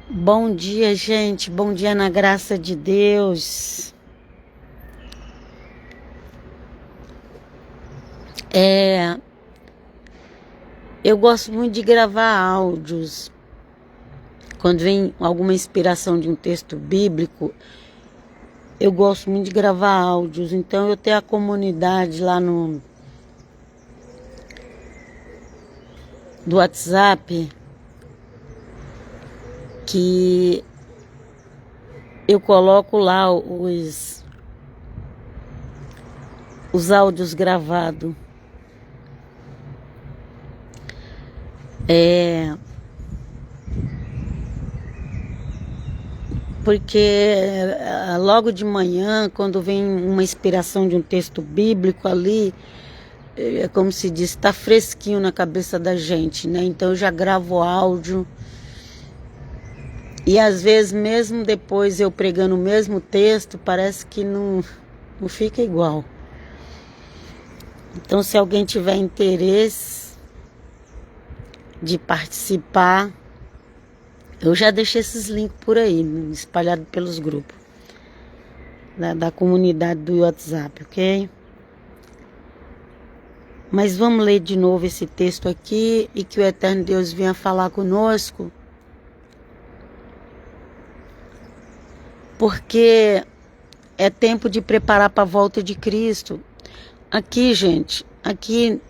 Bom dia, gente. Bom dia na graça de Deus. Eu gosto muito de gravar áudios. Quando vem alguma inspiração de um texto bíblico, eu gosto muito de gravar áudios. Então eu tenho a comunidade lá do WhatsApp que eu coloco lá os áudios gravados. Porque logo de manhã, quando vem uma inspiração de um texto bíblico ali, é como se diz, está fresquinho na cabeça da gente, né? Então eu já gravo áudio. E às vezes, mesmo depois eu pregando o mesmo texto, parece que não fica igual. Então, se alguém tiver interesse de participar, eu já deixei esses links por aí, espalhados pelos grupos da comunidade do WhatsApp, ok? Mas vamos ler de novo esse texto aqui e que o Eterno Deus venha falar conosco. Porque é tempo de preparar para a volta de Cristo. Aqui, gente, aqui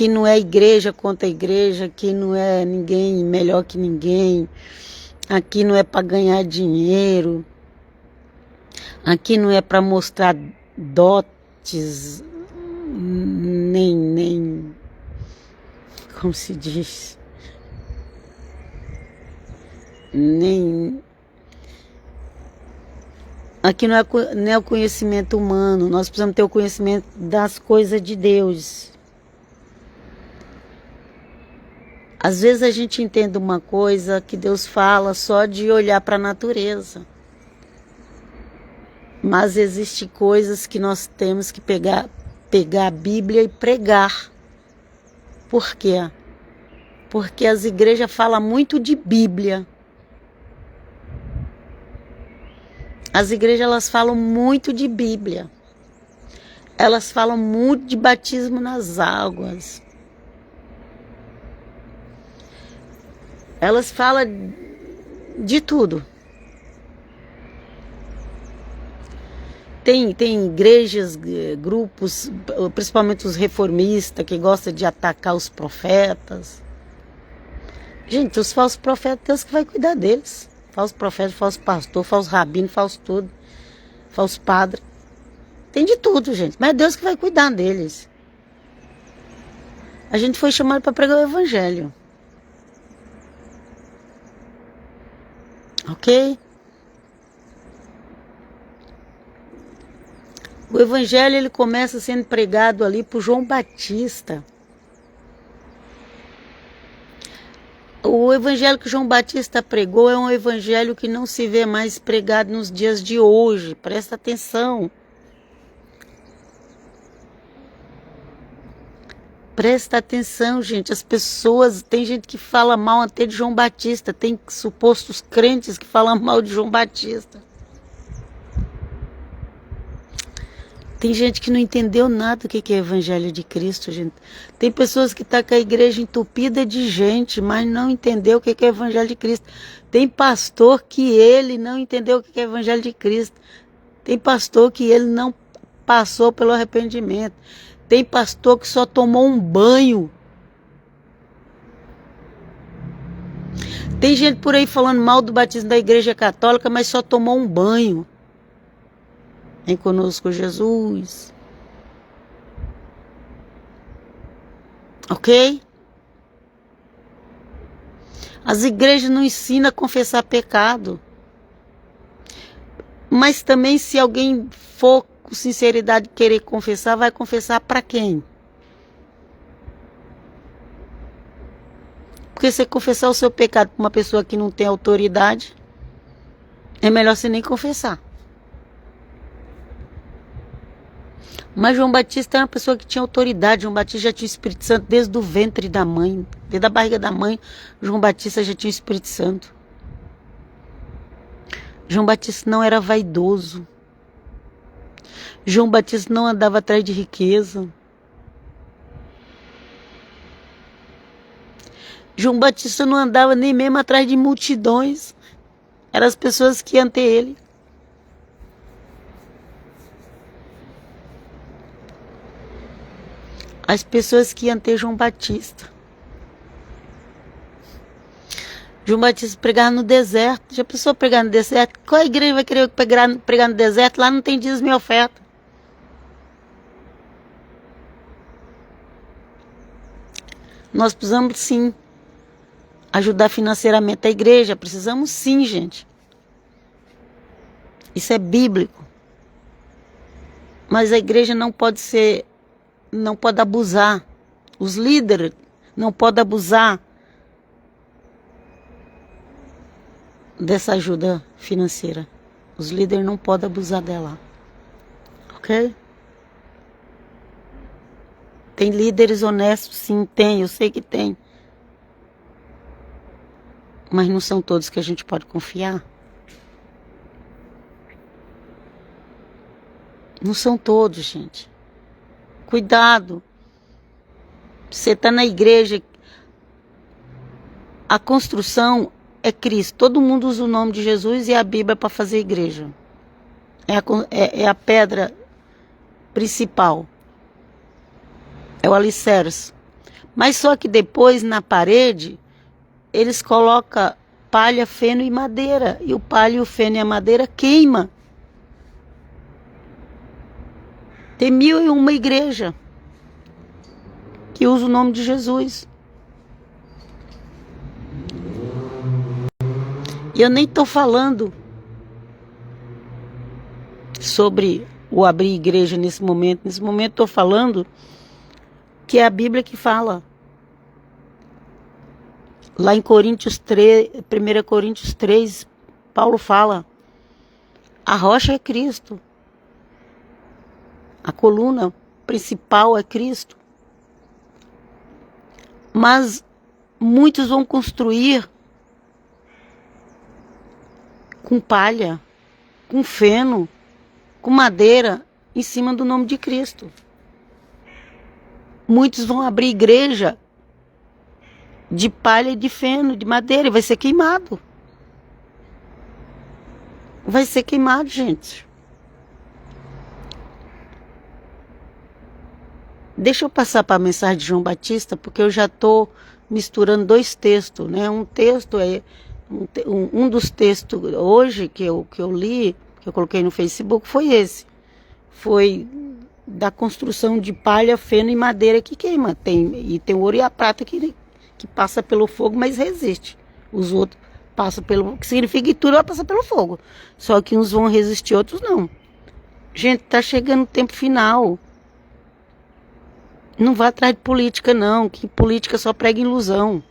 não é igreja contra igreja, aqui não é ninguém melhor que ninguém, aqui não é para ganhar dinheiro, aqui não é para mostrar dotes, nem, como se diz, aqui não é o conhecimento humano, nós precisamos ter o conhecimento das coisas de Deus. Às vezes a gente entende uma coisa que Deus fala só de olhar para a natureza. Mas existem coisas que nós temos que pegar a Bíblia e pregar. Por quê? Porque as igrejas falam muito de Bíblia. As igrejas, elas falam muito de Bíblia. Elas falam muito de batismo nas águas. Elas falam de tudo. Tem igrejas, grupos, principalmente os reformistas, que gostam de atacar os profetas. Gente, os falsos profetas, Deus que vai cuidar deles. Falsos profetas, falsos pastores, falsos rabinos, falsos tudo. Falsos padres. Tem de tudo, gente. Mas é Deus que vai cuidar deles. A gente foi chamado para pregar o evangelho. Ok? O evangelho, ele começa sendo pregado ali por João Batista. O evangelho que João Batista pregou é um evangelho que não se vê mais pregado nos dias de hoje. Presta atenção. Presta atenção, gente. As pessoas, tem gente que fala mal até de João Batista. Tem supostos crentes que falam mal de João Batista. Tem gente que não entendeu nada do que é evangelho de Cristo, gente. Tem pessoas que estão com a igreja entupida de gente, mas não entendeu o que é evangelho de Cristo. Tem pastor que ele não entendeu o que é evangelho de Cristo. Tem pastor que ele não passou pelo arrependimento. Tem pastor que só tomou um banho. Tem gente por aí falando mal do batismo da igreja católica, mas só tomou um banho. Vem conosco, Jesus. Ok? As igrejas não ensinam a confessar pecado. Mas também, se alguém for com sinceridade querer confessar, vai confessar para quem? Porque você confessar o seu pecado para uma pessoa que não tem autoridade, é melhor você nem confessar. Mas João Batista era uma pessoa que tinha autoridade. João Batista já tinha o Espírito Santo desde o ventre da mãe. Desde a barriga da mãe, João Batista já tinha o Espírito Santo. João Batista não era vaidoso. João Batista não andava atrás de riqueza. João Batista não andava nem mesmo atrás de multidões. Eram as pessoas que iam ter ele. As pessoas que iam ter João Batista. João Batista pregava no deserto. Já pensou pregar no deserto? Qual igreja vai querer pregar no deserto? Lá não tem dízimo e oferta. Nós precisamos sim ajudar financeiramente a igreja. Precisamos sim, gente. Isso é bíblico. Mas a igreja não pode abusar. Os líderes não podem abusar dessa ajuda financeira. Os líderes não podem abusar dela. Ok? Tem líderes honestos, sim, tem, eu sei que tem. Mas não são todos que a gente pode confiar. Não são todos, gente. Cuidado. Você está na igreja. A construção é Cristo. Todo mundo usa o nome de Jesus e a Bíblia para fazer igreja. É a pedra principal. É o alicerce. Mas só que depois, na parede, eles colocam palha, feno e madeira. E o palha, o feno e a madeira queima. Tem 1001 igreja que usa o nome de Jesus. E eu nem estou falando sobre o abrir igreja nesse momento. Nesse momento estou falando que é a Bíblia que fala. Lá em Coríntios 3, 1 Coríntios 3, Paulo fala: a rocha é Cristo. A coluna principal é Cristo. Mas muitos vão construir com palha, com feno, com madeira, em cima do nome de Cristo. Muitos vão abrir igreja de palha, de feno, de madeira, e vai ser queimado. Vai ser queimado, gente. Deixa eu passar para a mensagem de João Batista, porque eu já estou misturando dois textos, né? Um texto é um dos textos hoje que eu li, que eu coloquei no Facebook, foi esse. Foi da construção de palha, feno e madeira que queima. Tem o ouro e a prata que passa pelo fogo, mas resiste. Os outros passam pelo... que significa que tudo vai passar pelo fogo. Só que uns vão resistir, outros não. Gente, tá chegando o tempo final. Não vá atrás de política, não. Que política só prega ilusão.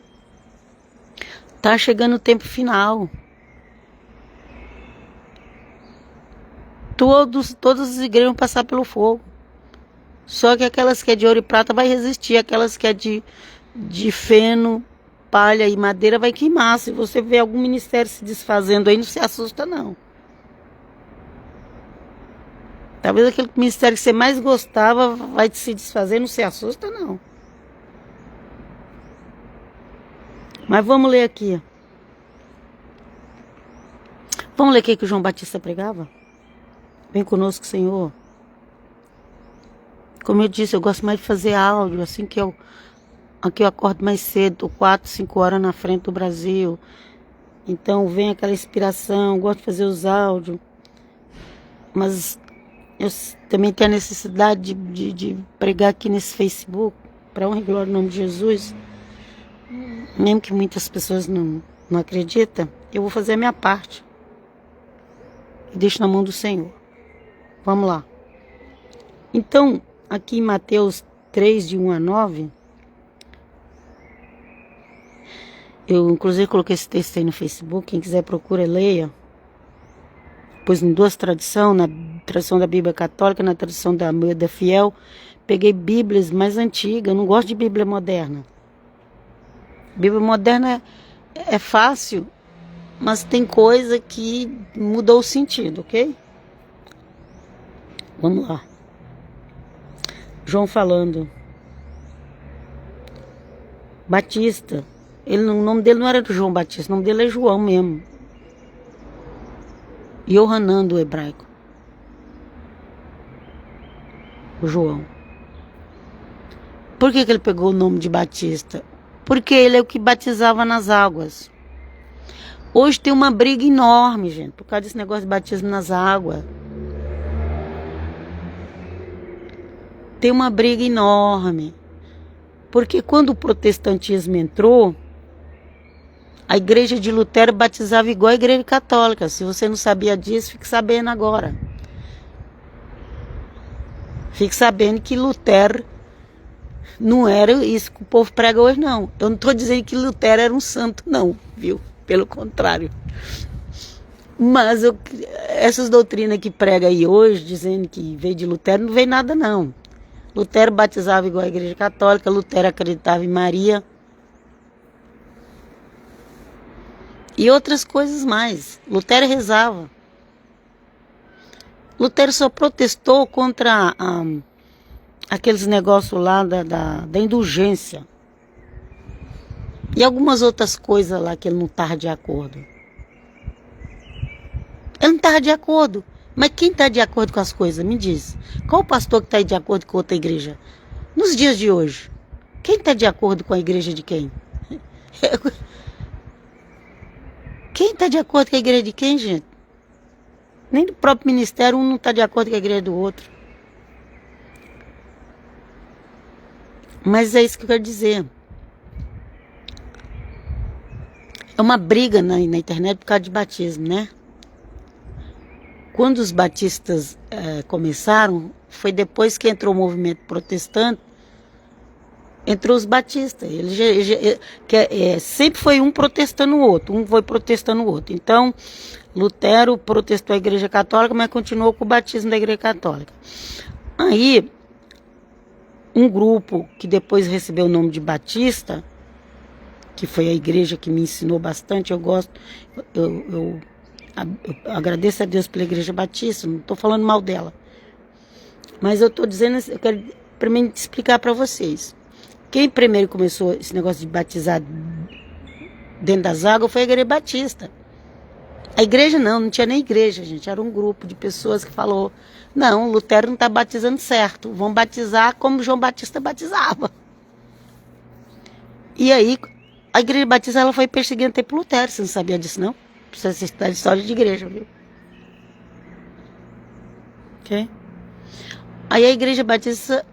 Tá chegando o tempo final. Todas as igrejas vão passar pelo fogo. Só que aquelas que é de ouro e prata vai resistir. Aquelas que é de feno, palha e madeira vai queimar. Se você vê algum ministério se desfazendo aí, não se assusta, não. Talvez aquele ministério que você mais gostava vai se desfazer, não se assusta, não. Mas vamos ler aqui. Vamos ler o que o João Batista pregava? Vem conosco, Senhor. Como eu disse, eu gosto mais de fazer áudio, assim que aqui eu acordo mais cedo, 4, 5 horas na frente do Brasil. Então vem aquela inspiração, gosto de fazer os áudios. Mas eu também tenho a necessidade de pregar aqui nesse Facebook, para honra e glória no nome de Jesus. Mesmo que muitas pessoas não acreditam, eu vou fazer a minha parte. E deixo na mão do Senhor. Vamos lá. Então, aqui em Mateus 3, de 1 a 9, eu inclusive coloquei esse texto aí no Facebook, quem quiser procura e leia. Pus em duas traduções, na tradução da Bíblia Católica, na tradução da Moeda Fiel. Peguei Bíblias mais antigas, eu não gosto de Bíblia moderna. Bíblia moderna é fácil mas tem coisa que mudou o sentido, ok? Vamos lá. João falando. Batista. O nome dele não era João Batista, o nome dele é João mesmo. Yohanan do hebraico. O João. Por que ele pegou o nome de Batista? Porque ele é o que batizava nas águas. Hoje tem uma briga enorme, gente, por causa desse negócio de batismo nas águas. Tem uma briga enorme. Porque quando o protestantismo entrou, a igreja de Lutero batizava igual a igreja católica. Se você não sabia disso, fique sabendo agora. Fique sabendo que Lutero não era isso que o povo prega hoje, não. Eu não estou dizendo que Lutero era um santo, não, viu? Pelo contrário. Mas essas doutrinas que prega aí hoje, dizendo que veio de Lutero, não veio nada, não. Lutero batizava igual a igreja católica, Lutero acreditava em Maria. E outras coisas mais. Lutero rezava. Lutero só protestou contra aqueles negócios lá da indulgência. E algumas outras coisas lá que ele não estava de acordo. Ele não estava de acordo. Mas quem está de acordo com as coisas? Me diz. Qual o pastor que está de acordo com outra igreja? Nos dias de hoje. Quem está de acordo com a igreja de quem? Quem está de acordo com a igreja de quem, gente? Nem do próprio ministério um não está de acordo com a igreja do outro. Mas é isso que eu quero dizer. É uma briga na internet por causa de batismo, né? Quando os batistas começaram, foi depois que entrou o movimento protestante, entrou os batistas. Sempre foi um protestando o outro, um foi protestando o outro. Então, Lutero protestou a igreja católica, mas continuou com o batismo da igreja católica. Aí, um grupo que depois recebeu o nome de Batista, que foi a igreja que me ensinou bastante, eu gosto, eu agradeço a Deus pela igreja batista, não estou falando mal dela. Mas eu estou dizendo, eu quero primeiro explicar para vocês. Quem primeiro começou esse negócio de batizar dentro das águas foi a igreja batista. A igreja não tinha nem igreja, gente. Era um grupo de pessoas que falou, não, Lutero não está batizando certo, vão batizar como João Batista batizava. E aí, a igreja batista ela foi perseguindo até por Lutero, você não sabia disso, não? Precisa estudar história de igreja, viu? Ok? Aí a igreja batista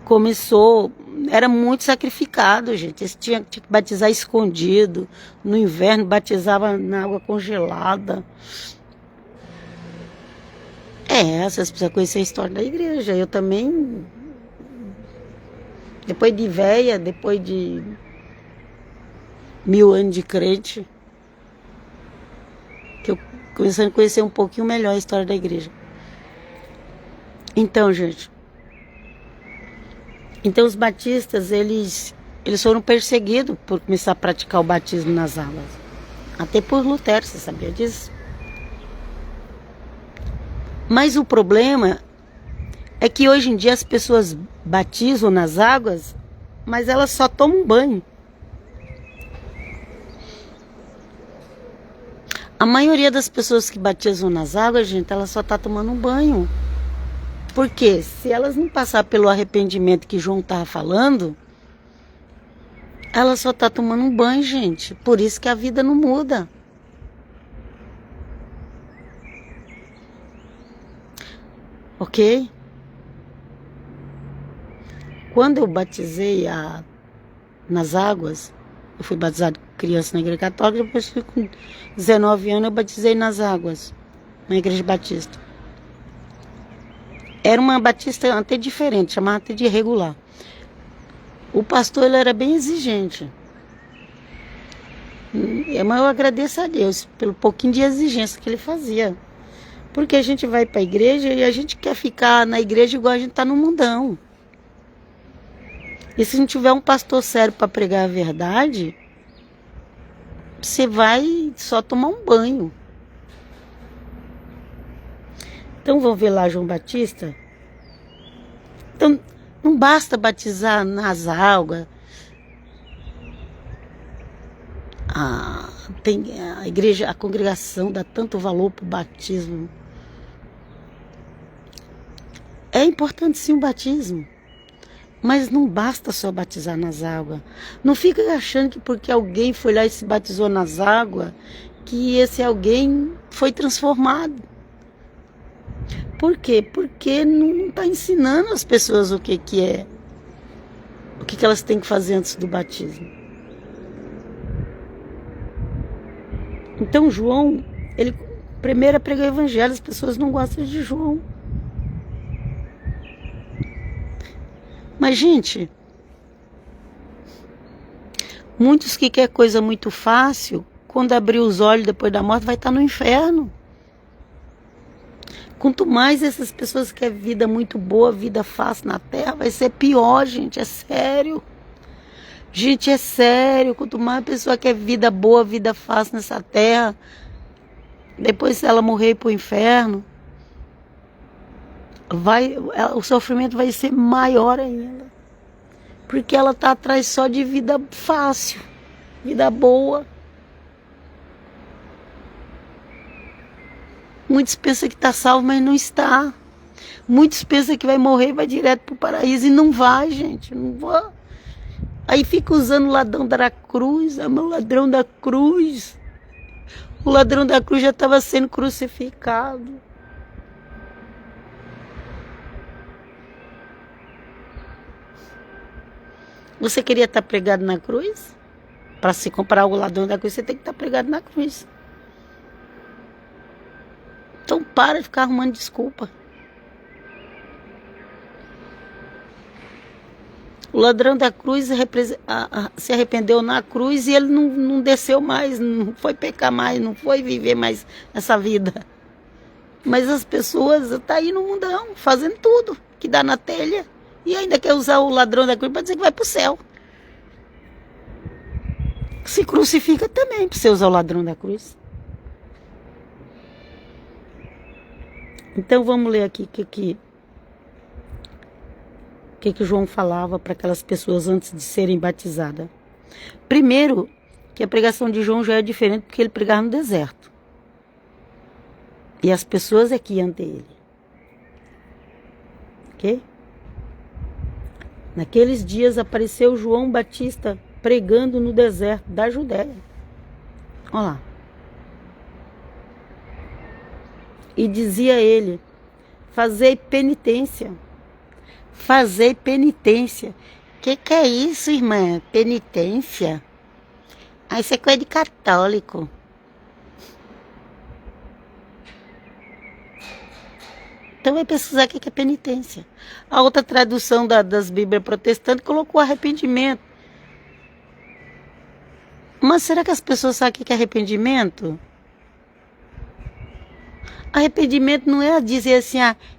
começou, era muito sacrificado, gente. Eles tinham que batizar escondido. No inverno batizava na água congelada. Vocês precisam conhecer a história da igreja. Eu também, depois de véia, depois de 1000 anos de crente, que eu comecei a conhecer um pouquinho melhor a história da igreja. Então, gente, os batistas, eles foram perseguidos por começar a praticar o batismo nas águas. Até por Lutero, você sabia disso? Mas o problema é que hoje em dia as pessoas batizam nas águas, mas elas só tomam banho. A maioria das pessoas que batizam nas águas, gente, ela só está tomando um banho. Porque se elas não passar pelo arrependimento que João estava falando, ela só está tomando um banho, gente. Por isso que a vida não muda. Ok? Quando eu batizei nas águas, eu fui batizado criança na igreja católica, depois fui com 19 anos, eu batizei nas águas, na igreja batista. Era uma batista até diferente, chamava até de regular. O pastor, ele era bem exigente. Mas eu agradeço a Deus pelo pouquinho de exigência que ele fazia. Porque a gente vai para a igreja e a gente quer ficar na igreja igual a gente está no mundão. E se não tiver um pastor sério para pregar a verdade, você vai só tomar um banho. Então vamos ver lá João Batista. Então não basta batizar nas águas. Tem a igreja, a congregação dá tanto valor para o batismo. É importante sim o batismo, mas não basta só batizar nas águas. Não fica achando que porque alguém foi lá e se batizou nas águas, que esse alguém foi transformado. Por quê? Porque não está ensinando as pessoas o que é, o que elas têm que fazer antes do batismo. Então João, ele primeiro pregou o evangelho, as pessoas não gostam de João. Mas, gente, muitos que querem coisa muito fácil, quando abrir os olhos depois da morte, vai estar no inferno. Quanto mais essas pessoas que querem vida muito boa, vida fácil na terra, vai ser pior, gente, é sério. Gente, é sério, quanto mais a pessoa quer vida boa, vida fácil nessa terra, depois se ela morrer para o inferno, o sofrimento vai ser maior ainda. Porque ela está atrás só de vida fácil, vida boa. Muitos pensam que está salvo, mas não está. Muitos pensam que vai morrer e vai direto para o paraíso e não vai, gente, não vai. Aí fica usando o ladrão da cruz, o ladrão da cruz. O ladrão da cruz já estava sendo crucificado. Você queria estar pregado na cruz? Para se comparar ao ladrão da cruz, você tem que estar pregado na cruz. Então para de ficar arrumando desculpa. O ladrão da cruz se arrependeu na cruz e ele não desceu mais, não foi pecar mais, não foi viver mais essa vida. Mas as pessoas estão aí no mundão, fazendo tudo que dá na telha. E ainda quer usar o ladrão da cruz para dizer que vai para o céu. Se crucifica também para você usar o ladrão da cruz. Então vamos ler aqui o que João falava para aquelas pessoas antes de serem batizadas. Primeiro, que a pregação de João já é diferente porque ele pregava no deserto. E as pessoas é que iam ante ele. Ok? Naqueles dias apareceu João Batista pregando no deserto da Judéia. Olha lá. E dizia ele: fazei penitência. Fazei penitência. Que é isso, irmã? Penitência? Ah, isso é coisa de católico. Então vai pesquisar o que é penitência. A outra tradução das Bíblias protestantes colocou arrependimento. Mas será que as pessoas sabem o que é arrependimento? Arrependimento não é dizer assim,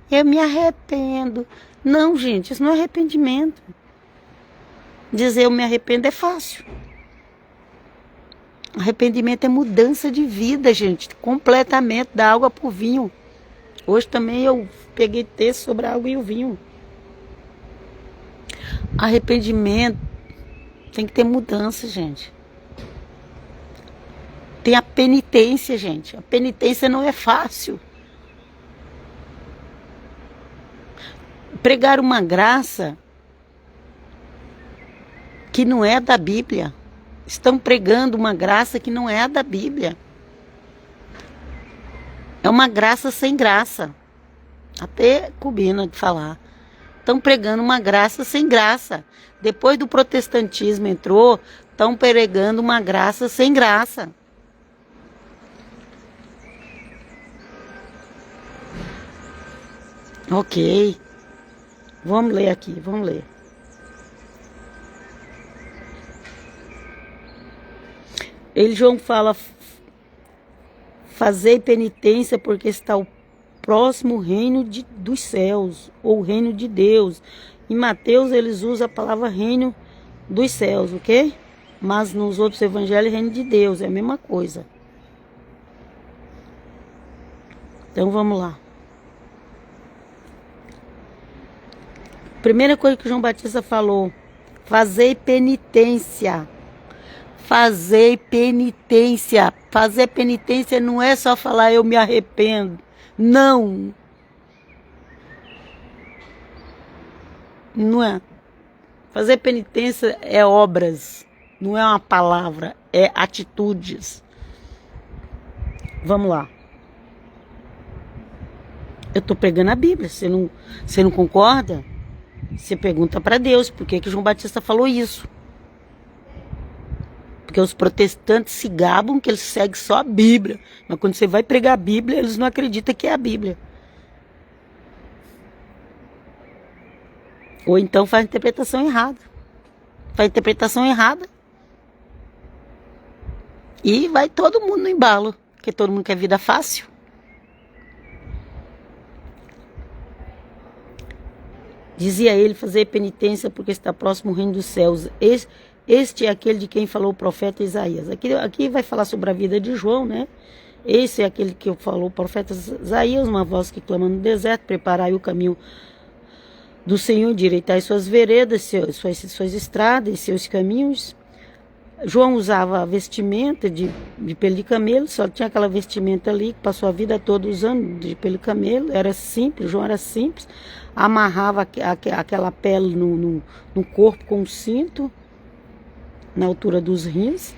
eu me arrependo. Não, gente, isso não é arrependimento. Dizer eu me arrependo é fácil. Arrependimento é mudança de vida, gente, completamente, da água para o vinho. Hoje também eu peguei texto sobre a água e o vinho. Arrependimento tem que ter mudança, gente. Tem a penitência, gente. A penitência não é fácil. Pregar uma graça que não é da Bíblia. Estão pregando uma graça que não é a da Bíblia. É uma graça sem graça. Até combina de falar. Estão pregando uma graça sem graça. Depois do protestantismo entrou, estão pregando uma graça sem graça. Ok. Vamos ler aqui, vamos ler. João fala: fazei penitência porque está o próximo reino dos céus, ou reino de Deus. Em Mateus eles usam a palavra reino dos céus, ok? mas nos outros evangelhos, reino de Deus, é a mesma coisa. Então vamos lá. Primeira coisa que João Batista falou: fazei penitência. Fazei penitência. Fazer penitência não é só falar eu me arrependo. Não. Não é. Fazer penitência é obras. Não é uma palavra. É atitudes. Vamos lá. Eu estou pregando a Bíblia. Você não concorda? Você pergunta para Deus por que João Batista falou isso. Porque os protestantes se gabam que eles seguem só a Bíblia. Mas quando você vai pregar a Bíblia, eles não acreditam que é a Bíblia. Ou então faz interpretação errada. Faz interpretação errada. E vai todo mundo no embalo. Porque todo mundo quer vida fácil. Dizia ele: fazer penitência porque está próximo o reino dos céus. Este é aquele de quem falou o profeta Isaías. Aqui vai falar sobre a vida de João, né? Esse é aquele que falou o profeta Isaías, uma voz que clama no deserto: preparai o caminho do Senhor, endireitai suas veredas, suas estradas e seus caminhos. João usava a vestimenta de pelo de camelo, só tinha aquela vestimenta ali, que passou a vida toda usando de pelo de camelo. Era simples, João era simples. Amarrava aquela pele no corpo com um cinto, na altura dos rins.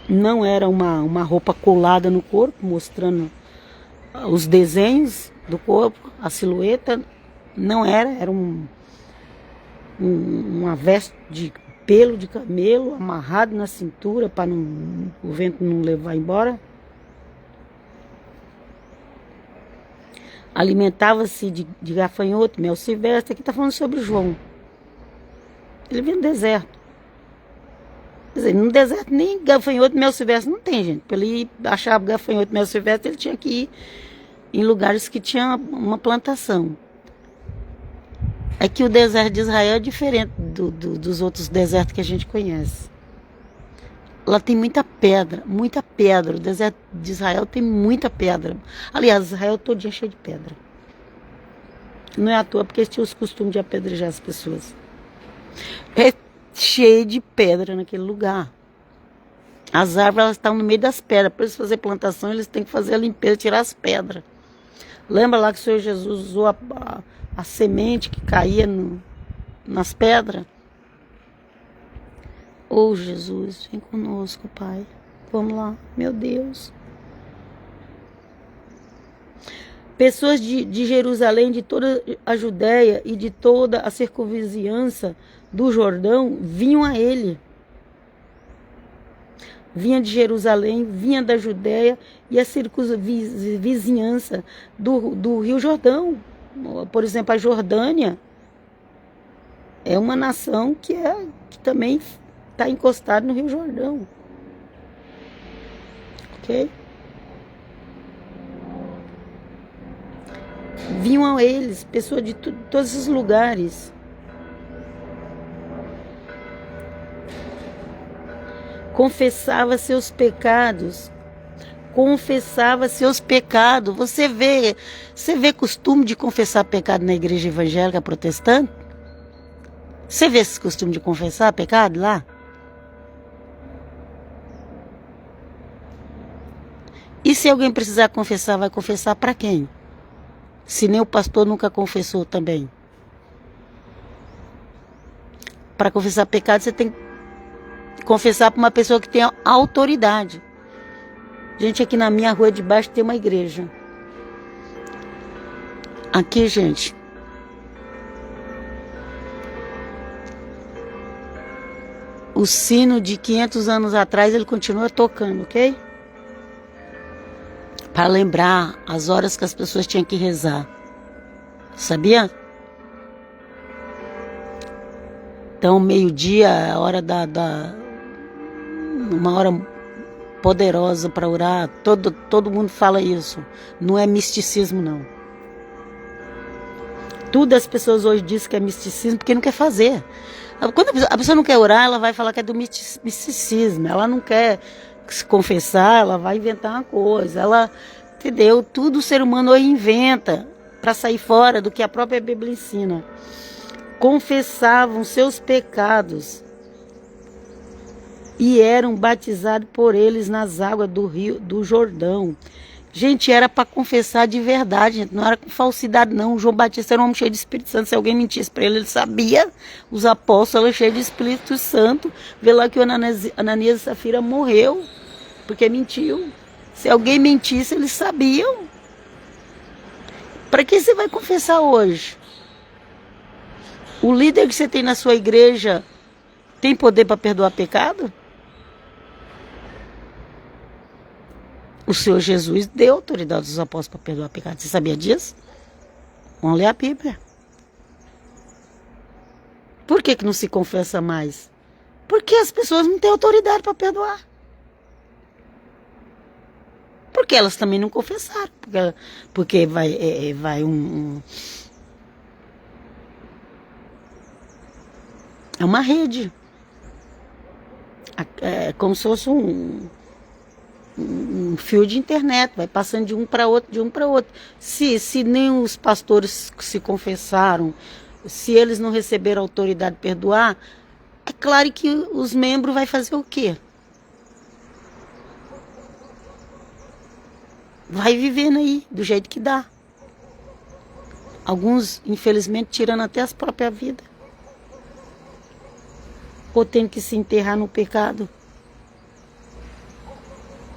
Não era uma roupa colada no corpo, mostrando os desenhos do corpo, a silhueta. Não era uma veste de pelo de camelo amarrado na cintura para o vento não levar embora. Alimentava-se de gafanhoto, mel silvestre. Aqui está falando sobre João. Ele vinha no deserto. Quer dizer, no deserto nem gafanhoto, mel silvestre não tem, gente. Para ele achar gafanhoto, mel silvestre, ele tinha que ir em lugares que tinha uma plantação. É que o deserto de Israel é diferente dos outros desertos que a gente conhece. Lá tem muita pedra, muita pedra. O deserto de Israel tem muita pedra. Aliás, Israel todo dia cheio de pedra. Não é à toa porque eles tinham os costumes de apedrejar as pessoas. É cheio de pedra naquele lugar. As árvores elas estão no meio das pedras. Para eles fazerem plantação, eles têm que fazer a limpeza, tirar as pedras. Lembra lá que o Senhor Jesus usou a semente que caía nas pedras? Oh, Jesus, vem conosco, Pai. Vamos lá, meu Deus. Pessoas de Jerusalém, de toda a Judéia e de toda a circunvizinhança do Jordão vinham a ele. Vinha de Jerusalém, vinha da Judéia e a circunvizinhança do Rio Jordão. Por exemplo, a Jordânia é uma nação que também está encostada no Rio Jordão. Ok? Vinham a eles pessoas de todos esses lugares. Confessava seus pecados. Confessava seus pecados. Você vê costume de confessar pecado na igreja evangélica protestante? Você vê esse costume de confessar pecado lá? E se alguém precisar confessar, vai confessar para quem? Se nem o pastor nunca confessou também. Para confessar pecado, você tem que confessar para uma pessoa que tem autoridade. Gente, aqui na minha rua de baixo tem uma igreja. Aqui, gente. O sino de 500 anos atrás, ele continua tocando, ok? Para lembrar as horas que as pessoas tinham que rezar. Sabia? Então, meio-dia é a hora uma hora poderosa para orar. Todo mundo fala isso. Não é misticismo, não. Tudo as pessoas hoje dizem que é misticismo porque não quer fazer. Quando a pessoa não quer orar, ela vai falar que é do misticismo. Ela não quer se confessar, ela vai inventar uma coisa. Ela, entendeu? Tudo o ser humano inventa para sair fora do que a própria Bíblia ensina. Confessavam seus pecados e eram batizados por eles nas águas do rio do Jordão. Gente, era para confessar de verdade, gente. Não era com falsidade, não. O João Batista era um homem cheio de Espírito Santo. Se alguém mentisse para ele, ele sabia. Os apóstolos eram cheios de Espírito Santo. Vê lá que o Ananias e Safira morreu porque mentiu. Se alguém mentisse, eles sabiam. Para que você vai confessar hoje? O líder que você tem na sua igreja tem poder para perdoar pecado? O Senhor Jesus deu autoridade aos apóstolos para perdoar pecado. Você sabia disso? Vamos ler a Bíblia. Por que não se confessa mais? Porque as pessoas não têm autoridade para perdoar. Porque elas também não confessaram. Porque vai é uma rede. É como se fosse um fio de internet, vai passando de um para outro, de um para outro. Se nem os pastores se confessaram, se eles não receberam autoridade de perdoar, é claro que os membros vai fazer o quê? Vai vivendo aí, do jeito que dá. Alguns, infelizmente, tirando até as próprias vidas. Ou tem que se enterrar no pecado.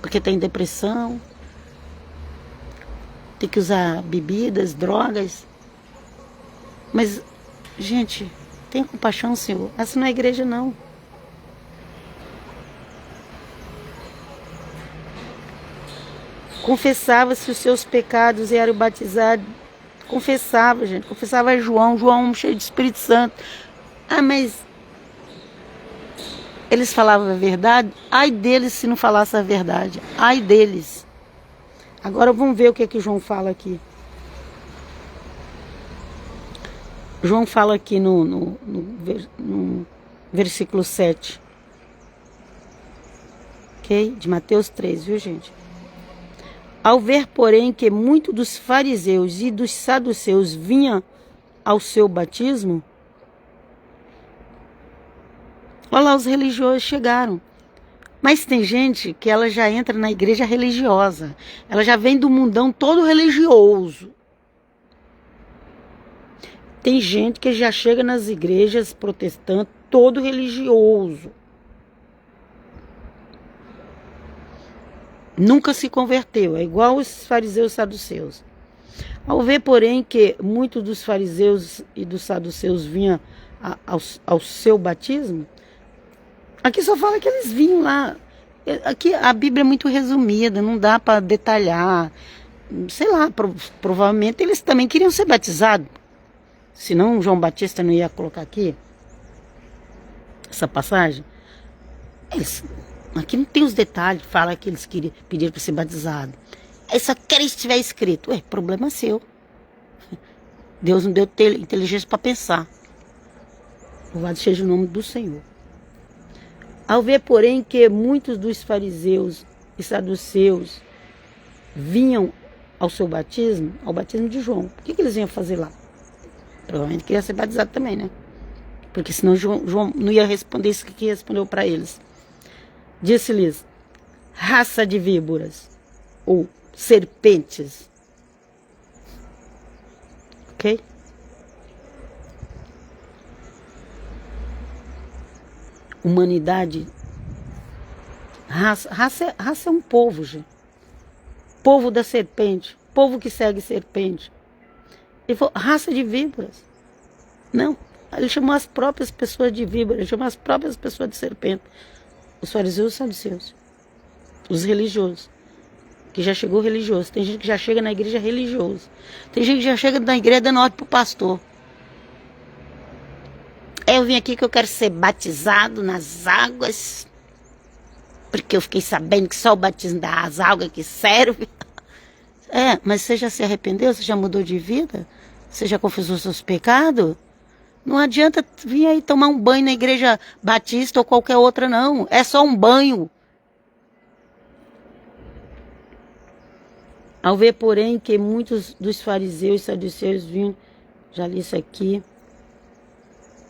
Porque tem depressão. Tem que usar bebidas, drogas. Mas, gente, tenha compaixão, Senhor. Essa não é igreja, não. Confessava-se os seus pecados e era batizado. Confessava, gente. Confessava João cheio de Espírito Santo. Ah, mas eles falavam a verdade? Ai deles se não falasse a verdade. Ai deles. Agora vamos ver o que João fala aqui. João fala aqui no versículo 7. Ok? De Mateus 3, viu, gente? Ao ver, porém, que muito dos fariseus e dos saduceus vinham ao seu batismo, olha lá, os religiosos chegaram. Mas tem gente que ela já entra na igreja religiosa. Ela já vem do mundão todo religioso. Tem gente que já chega nas igrejas protestantes todo religioso. Nunca se converteu, é igual os fariseus e saduceus. Ao ver, porém, que muitos dos fariseus e dos saduceus vinham ao seu batismo, aqui só fala que eles vinham lá. Aqui a Bíblia é muito resumida, não dá para detalhar. Sei lá, provavelmente eles também queriam ser batizados. Senão João Batista não ia colocar aqui essa passagem. Aqui não tem os detalhes, fala que eles pediram para ser batizados. Aí só querem se tiver escrito. Problema seu. Deus não deu inteligência para pensar. Louvado seja o nome do Senhor. Ao ver, porém, que muitos dos fariseus e saduceus vinham ao seu batismo, ao batismo de João, o que eles iam fazer lá? Provavelmente queria ser batizado também, né? Porque senão João não ia responder isso que respondeu para eles. Disse-lhes, raça de víboras, ou serpentes. Ok? Humanidade, raça é um povo, gente. Povo da serpente, povo que segue serpente. Ele falou, raça de víboras. Não, ele chamou as próprias pessoas de víboras, ele chamou as próprias pessoas de serpente. Os fariseus e os saduceus. Os religiosos. Que já chegou religioso. Tem gente que já chega na igreja religioso. Tem gente que já chega na igreja dando ordem pro pastor. Eu vim aqui que eu quero ser batizado nas águas. Porque eu fiquei sabendo que só o batismo das águas que serve. Mas você já se arrependeu? Você já mudou de vida? Você já confessou seus pecados? Não adianta vir aí tomar um banho na igreja batista ou qualquer outra, não. É só um banho. Ao ver, porém, que muitos dos fariseus e saduceus vinham, já li isso aqui,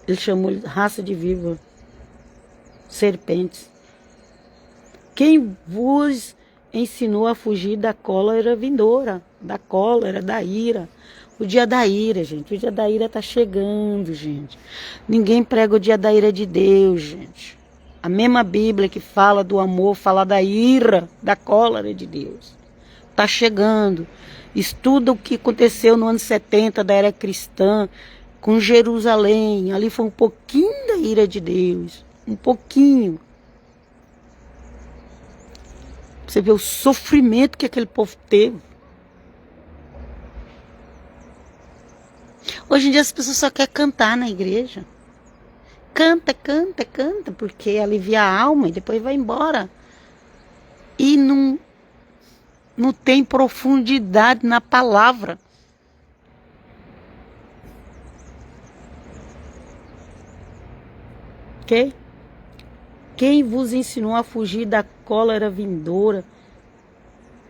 ele chamou de raça de víbora, serpentes. Quem vos ensinou a fugir da cólera vindoura, da cólera, da ira. O dia da ira, gente. O dia da ira tá chegando, gente. Ninguém prega o dia da ira de Deus, gente. A mesma Bíblia que fala do amor, fala da ira, da cólera de Deus. Tá chegando. Estuda o que aconteceu no ano 70 da era cristã, com Jerusalém. Ali foi um pouquinho da ira de Deus. Um pouquinho. Você vê o sofrimento que aquele povo teve. Hoje em dia as pessoas só querem cantar na igreja. Canta, canta, canta, porque alivia a alma e depois vai embora. E não tem profundidade na palavra. Ok? Quem vos ensinou a fugir da cólera vindoura?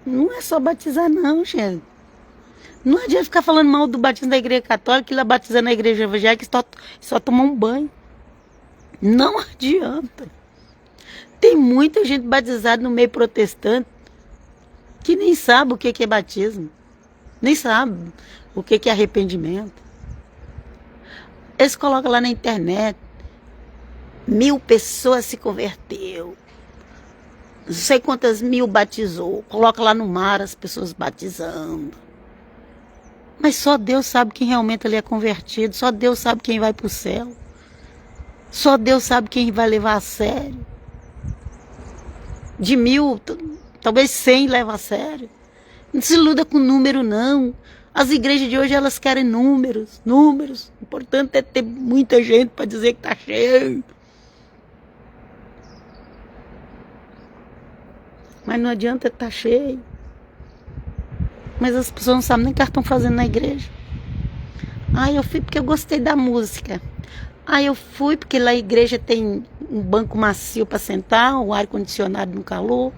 Não é só batizar, não, gente. Não adianta ficar falando mal do batismo da igreja católica e lá batizando na igreja evangélica e só tomar um banho. Não adianta. Tem muita gente batizada no meio protestante que nem sabe o que é batismo. Nem sabe o que é arrependimento. Eles colocam lá na internet. 1000 pessoas se converteu. Não sei quantas mil batizou. Coloca lá no mar as pessoas batizando. Mas só Deus sabe quem realmente ali é convertido. Só Deus sabe quem vai para o céu. Só Deus sabe quem vai levar a sério. De 1000, talvez 100 leva a sério. Não se iluda com número, não. As igrejas de hoje, elas querem números, números. O importante é ter muita gente para dizer que está cheio. Mas não adianta estar cheio. Mas as pessoas não sabem nem o que elas estão fazendo na igreja. Eu fui porque eu gostei da música. Eu fui porque lá a igreja tem um banco macio para sentar, um ar-condicionado no calor.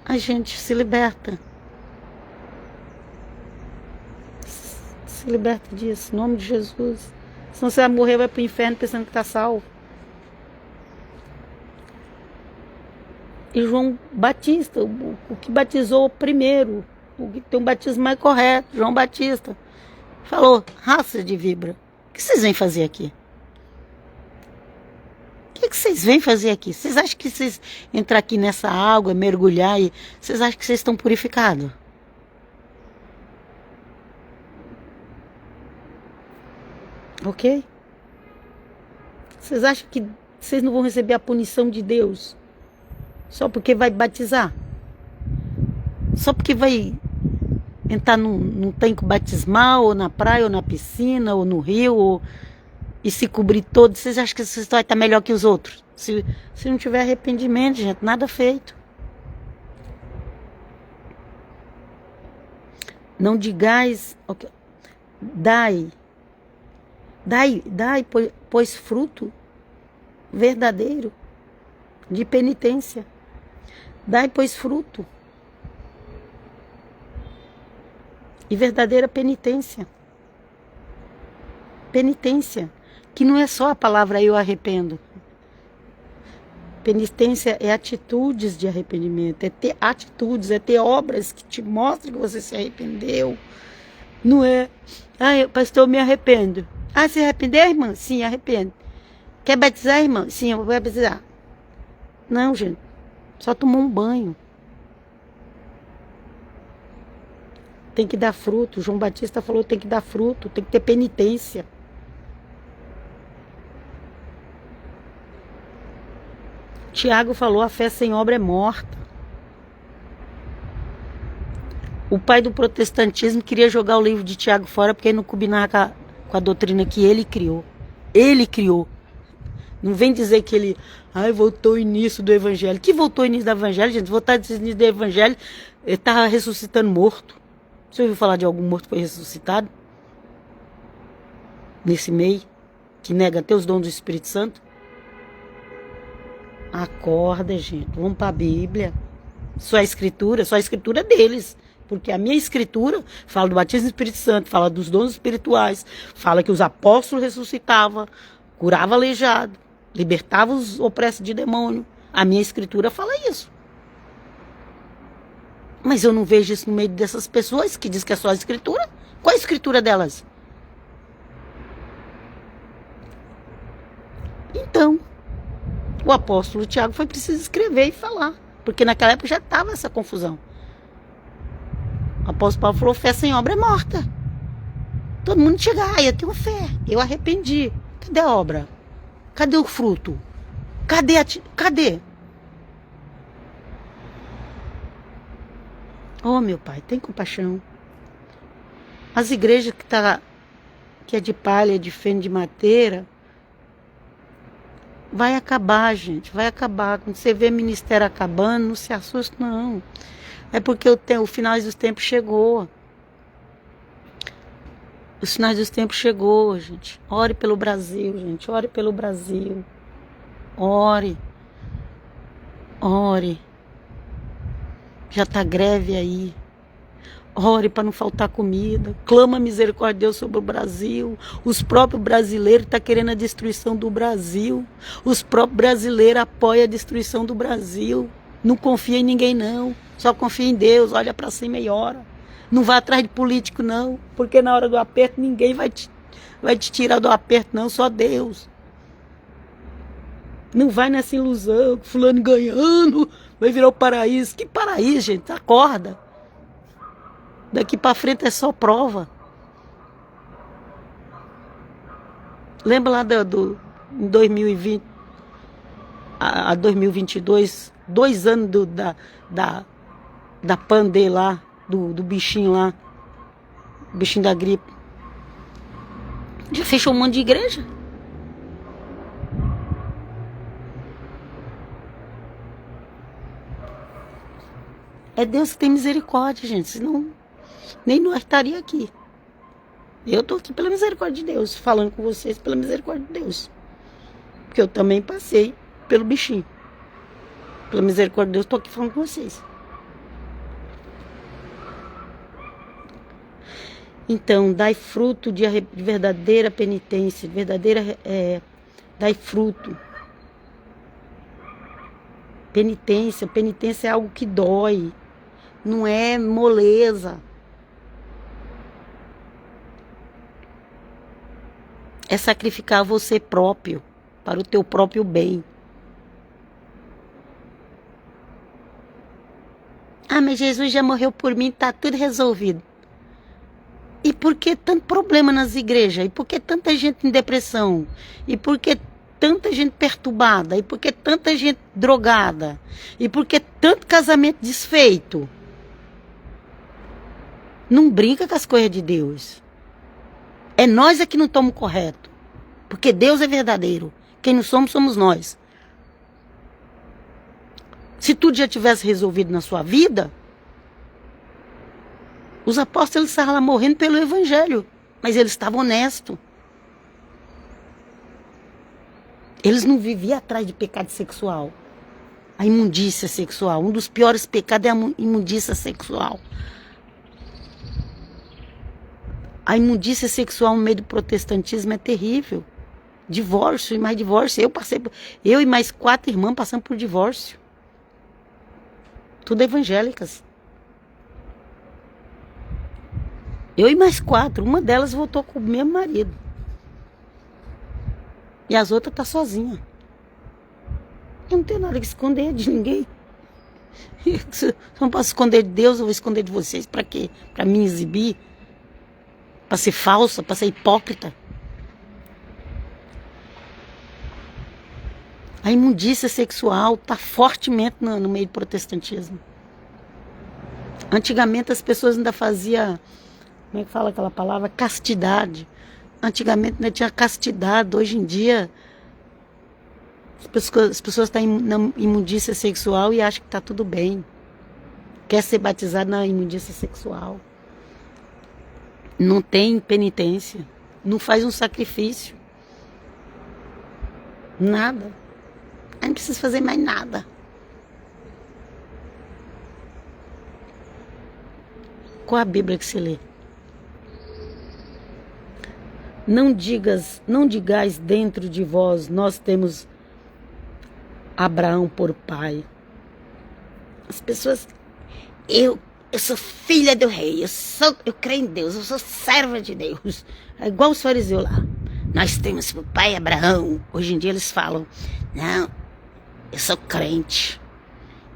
A gente se liberta. Se liberta disso, em nome de Jesus. Senão você vai morrer, vai para o inferno pensando que está salvo. E João Batista, o que batizou primeiro, o que tem um batismo mais correto, João Batista, falou: raça de víbora, o que vocês vêm fazer aqui? O que vocês vêm fazer aqui? Vocês acham que vocês entrar aqui nessa água, mergulhar, e vocês acham que vocês estão purificados? Ok? Vocês acham que vocês não vão receber a punição de Deus? Só porque vai batizar? Só porque vai entrar num tanque batismal, ou na praia, ou na piscina, ou no rio, e se cobrir todo? Vocês acham que essa história está melhor que os outros? Se não tiver arrependimento, gente, nada feito. Não digais, okay, dai, pois fruto verdadeiro de penitência. Dai, pois, fruto e verdadeira penitência. Penitência, que não é só a palavra eu arrependo. Penitência é atitudes de arrependimento, é ter atitudes, é ter obras que te mostram que você se arrependeu. Não é, pastor, eu me arrependo. Se arrependeu, irmã? Sim, arrependo. Quer batizar, irmã? Sim, eu vou batizar. Não, gente, só tomou um banho. Tem que dar fruto. João Batista falou: tem que dar fruto, tem que ter penitência. Tiago falou: a fé sem obra é morta. O pai do protestantismo queria jogar o livro de Tiago fora porque ele não combinava com a doutrina que ele criou. Ele criou. Não vem dizer que ele voltou o início do evangelho. Que voltou o início do evangelho, gente? Voltar o início do evangelho, ele estava ressuscitando morto. Você ouviu falar de algum morto que foi ressuscitado? Nesse meio? que nega até os dons do Espírito Santo. Acorda, gente, vamos para a Bíblia. Só a escritura deles. Porque a minha escritura fala do batismo do Espírito Santo, fala dos dons espirituais, fala que os apóstolos ressuscitavam, curava aleijado, libertava os opressos de demônio. A minha escritura fala isso. Mas eu não vejo isso no meio dessas pessoas que diz que é só a escritura. Qual a escritura delas? Então, o apóstolo Tiago foi preciso escrever e falar. Porque naquela época já estava essa confusão. O apóstolo Paulo falou, fé sem obra é morta. Todo mundo chega, eu tenho fé, eu arrependi. Cadê a obra? Cadê o fruto? Cadê? Oh, meu Pai, tem compaixão. As igrejas que é de palha, de feno, de madeira, vai acabar, gente, vai acabar. Quando você vê ministério acabando, não se assusta, não. É porque o final dos tempos chegou. Os finais dos tempos chegou, gente. Ore pelo Brasil, gente. Ore pelo Brasil. Ore. Já está greve aí. Ore para não faltar comida. Clama misericórdia de Deus sobre o Brasil. Os próprios brasileiros estão querendo a destruição do Brasil. Os próprios brasileiros apoiam a destruição do Brasil. Não confia em ninguém, não. Só confia em Deus. Olha para cima e ora. Não vá atrás de político, não. Porque na hora do aperto, ninguém vai te tirar do aperto, não. Só Deus. Não vai nessa ilusão. Fulano ganhando. Vai virar o paraíso. Que paraíso, gente? Acorda. Daqui para frente é só prova. Lembra lá em 2020, a 2022, 2 anos da pandemia lá, do bichinho lá, o bichinho da gripe. Já fechou um monte de igreja. É Deus que tem misericórdia, gente, senão nem nós estaria aqui. Eu estou aqui pela misericórdia de Deus, falando com vocês pela misericórdia de Deus. Porque eu também passei pelo bichinho. Pela misericórdia de Deus, estou aqui falando com vocês. Então, dai fruto de verdadeira penitência, dai fruto. Penitência é algo que dói, não é moleza. É sacrificar você próprio, para o teu próprio bem. Mas Jesus já morreu por mim, está tudo resolvido. E por que tanto problema nas igrejas? E por que tanta gente em depressão? E por que tanta gente perturbada? E por que tanta gente drogada? E por que tanto casamento desfeito? Não brinca com as coisas de Deus. É nós que não estamos correto. Porque Deus é verdadeiro. Quem não somos nós. Se tudo já tivesse resolvido na sua vida, os apóstolos estavam lá morrendo pelo evangelho. Mas eles estavam honestos. Eles não viviam atrás de pecado sexual. A imundícia sexual. Um dos piores pecados é a imundícia sexual. A imundícia sexual no meio do protestantismo é terrível. Divórcio e mais divórcio. Eu e mais 4 irmãs passamos por divórcio. Tudo evangélicas. Eu e mais 4. Uma delas voltou com o mesmo marido. E as outras tá sozinha. Eu não tenho nada que esconder de ninguém. Se eu não posso esconder de Deus, eu vou esconder de vocês. Para quê? Para me exibir? Para ser falsa? Para ser hipócrita? A imundícia sexual está fortemente no meio do protestantismo. Antigamente as pessoas ainda faziam, como é que fala aquela palavra? Castidade. Antigamente ainda tinha castidade. Hoje em dia as pessoas estão na imundícia sexual e acham que está tudo bem. Quer ser batizado na imundícia sexual. Não tem penitência. Não faz um sacrifício. Nada. Aí não precisa fazer mais nada. Qual a Bíblia que você lê? Não digais dentro de vós, nós temos Abraão por pai. As pessoas, eu sou filha do rei, eu creio em Deus, eu sou serva de Deus. É igual os fariseus lá. Nós temos por pai Abraão. Hoje em dia eles falam, não, eu sou crente,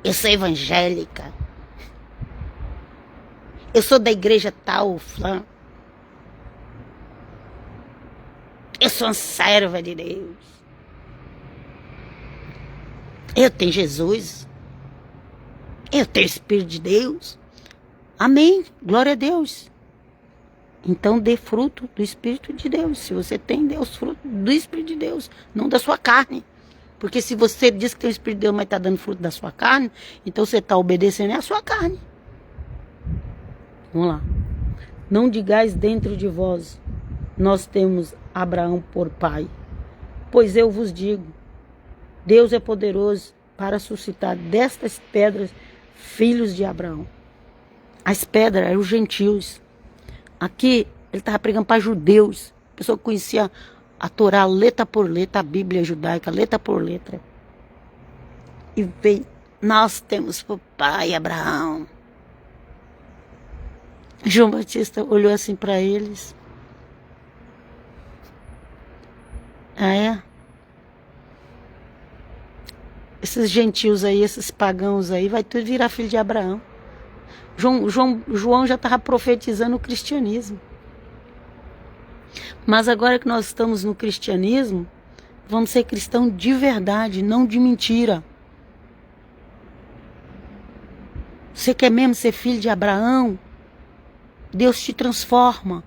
eu sou evangélica, eu sou da igreja tal, fulano. Eu sou uma serva de Deus. Eu tenho Jesus. Eu tenho o Espírito de Deus. Amém. Glória a Deus. Então dê fruto do Espírito de Deus. Se você tem, dê os frutos do Espírito de Deus, não da sua carne. Porque se você diz que tem o Espírito de Deus, mas está dando fruto da sua carne, então você está obedecendo à sua carne. Vamos lá. Não digais dentro de vós, nós temos Abraão por pai. Pois eu vos digo, Deus é poderoso para suscitar destas pedras filhos de Abraão. As pedras eram os gentios. Aqui ele estava pregando para judeus. A pessoa que conhecia a Torá letra por letra, a Bíblia judaica letra por letra. E veio, nós temos por pai Abraão. João Batista olhou assim para eles. Ah, é? Esses gentios aí, esses pagãos aí, vai tudo virar filho de Abraão. João já estava profetizando o cristianismo. Mas agora que nós estamos no cristianismo, vamos ser cristãos de verdade, não de mentira. Você quer mesmo ser filho de Abraão? Deus te transforma.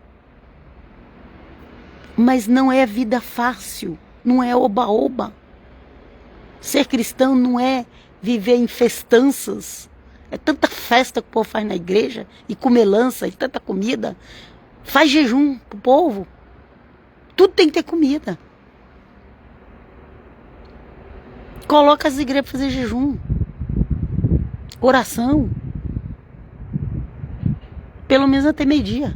Mas não é vida fácil, não é oba-oba. Ser cristão não é viver em festanças. É tanta festa que o povo faz na igreja, e comelança, e tanta comida. Faz jejum pro povo. Tudo tem que ter comida. Coloca as igrejas para fazer jejum. Oração. Pelo menos até meio-dia.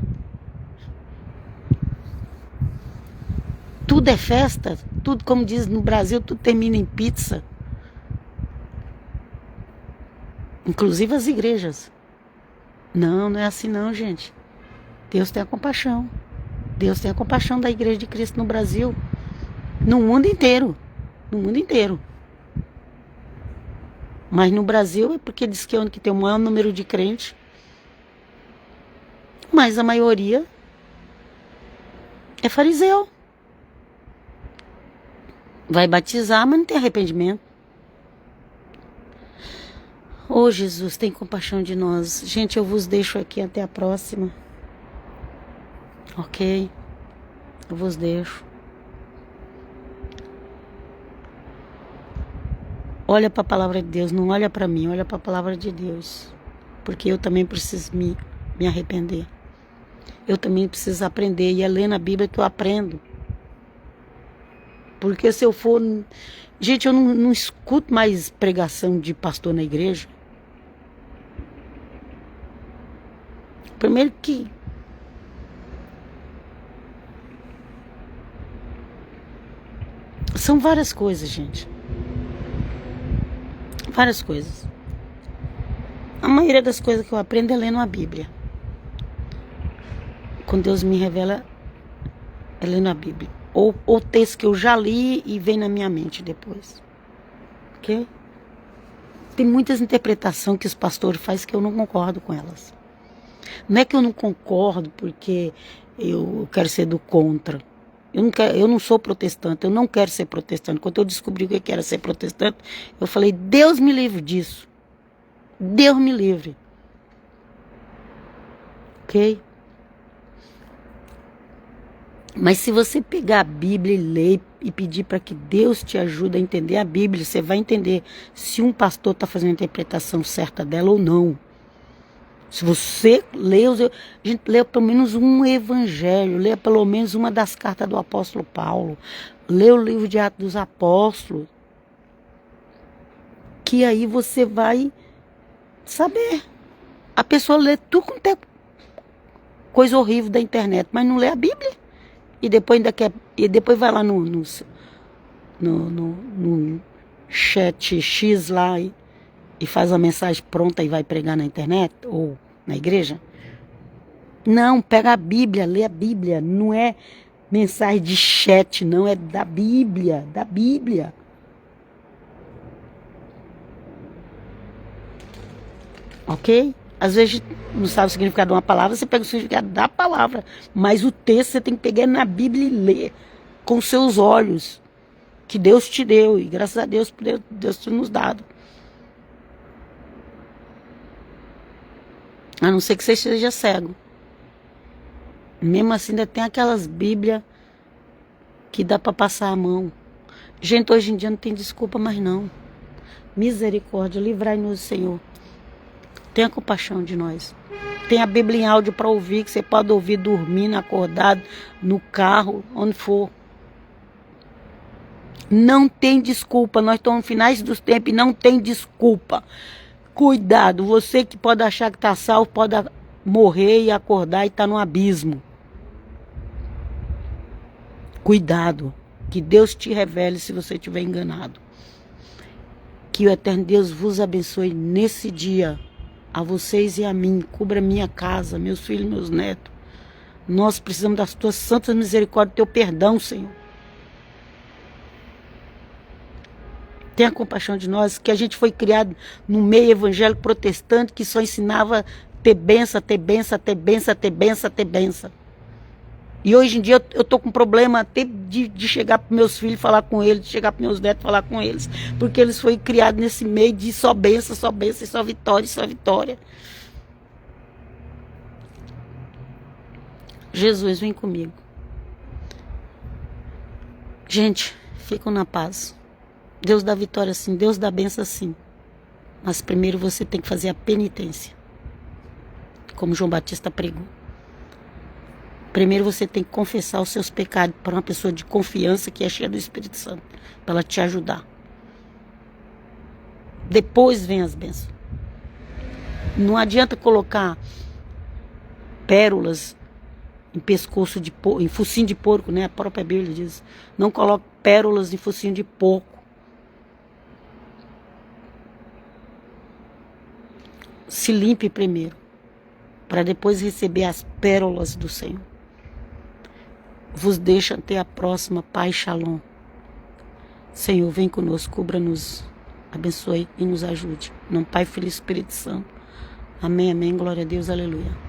Tudo é festa, tudo, como diz no Brasil, tudo termina em pizza. Inclusive as igrejas. Não, não é assim não, gente. Deus tem a compaixão. Deus tem a compaixão da Igreja de Cristo no Brasil. No mundo inteiro. No mundo inteiro. Mas no Brasil é porque diz que é onde que tem o maior número de crentes. Mas a maioria é fariseu. Vai batizar, mas não tem arrependimento. Oh, Jesus, tem compaixão de nós. Gente, eu vos deixo aqui até a próxima. Ok? Eu vos deixo. Olha para a palavra de Deus, não olha para mim, olha para a palavra de Deus. Porque eu também preciso me arrepender. Eu também preciso aprender. E é ler na Bíblia que eu aprendo. Porque se eu for... Gente, eu não escuto mais pregação de pastor na igreja. Primeiro que... São várias coisas, gente. Várias coisas. A maioria das coisas que eu aprendo é lendo a Bíblia. Quando Deus me revela, é lendo a Bíblia. Ou texto que eu já li e vem na minha mente depois. Ok? Tem muitas interpretações que os pastores fazem que eu não concordo com elas. Não é que eu não concordo porque eu quero ser do contra. Eu não sou protestante, eu não quero ser protestante. Quando eu descobri o que era ser protestante, eu falei, Deus me livre disso. Deus me livre. Ok? Mas se você pegar a Bíblia e ler e pedir para que Deus te ajude a entender a Bíblia, você vai entender se um pastor está fazendo a interpretação certa dela ou não. Se você lê, a gente lê pelo menos um evangelho, lê pelo menos uma das cartas do apóstolo Paulo, Lê o livro de Atos dos Apóstolos, que aí você vai saber. A pessoa lê tudo quanto é coisa horrível da internet, mas não lê a Bíblia. E depois ainda quer, e depois vai lá no chat X lá e faz a mensagem pronta e vai pregar na internet ou na igreja. Não, pega a Bíblia, lê a Bíblia. Não é mensagem de chat, não, é da Bíblia, da Bíblia. Ok? Às vezes não sabe o significado de uma palavra, você pega o significado da palavra. Mas o texto você tem que pegar na Bíblia e ler com seus olhos. Que Deus te deu. E graças a Deus, Deus te nos dado. A não ser que você seja cego. Mesmo assim, ainda tem aquelas Bíblias que dá para passar a mão. Gente, hoje em dia não tem desculpa mais não. Misericórdia, livrai-nos, Senhor. Tenha compaixão de nós. Tem a Bíblia em áudio para ouvir, que você pode ouvir dormindo, acordado, no carro, onde for. Não tem desculpa. Nós estamos no finais dos tempos e não tem desculpa. Cuidado, você que pode achar que está salvo, pode morrer e acordar e estar no abismo. Cuidado, que Deus te revele se você estiver enganado. Que o eterno Deus vos abençoe nesse dia, a vocês e a mim. Cubra minha casa, meus filhos, meus netos. Nós precisamos das tuas santas misericórdias, do teu perdão, Senhor. Tenha compaixão de nós, que a gente foi criado no meio evangélico protestante que só ensinava ter benção, ter benção, ter benção, ter benção, ter benção. E hoje em dia eu tô com problema até de chegar para meus filhos falar com eles, de chegar para meus netos falar com eles, porque eles foram criados nesse meio de só benção, e só vitória, e só vitória. Jesus, vem comigo. Gente, ficam na paz. Deus dá vitória sim, Deus dá benção sim. Mas primeiro você tem que fazer a penitência. Como João Batista pregou. Primeiro você tem que confessar os seus pecados para uma pessoa de confiança que é cheia do Espírito Santo. Para ela te ajudar. Depois vem as bênçãos. Não adianta colocar pérolas em pescoço de porco, em focinho de porco, né? A própria Bíblia diz. Não coloque pérolas em focinho de porco. Se limpe primeiro, para depois receber as pérolas do Senhor. Vos deixo até a próxima. Pai, Shalom. Senhor, vem conosco, cubra-nos, abençoe e nos ajude. Em nome do Pai, Filho e Espírito Santo. Amém, amém. Glória a Deus, aleluia.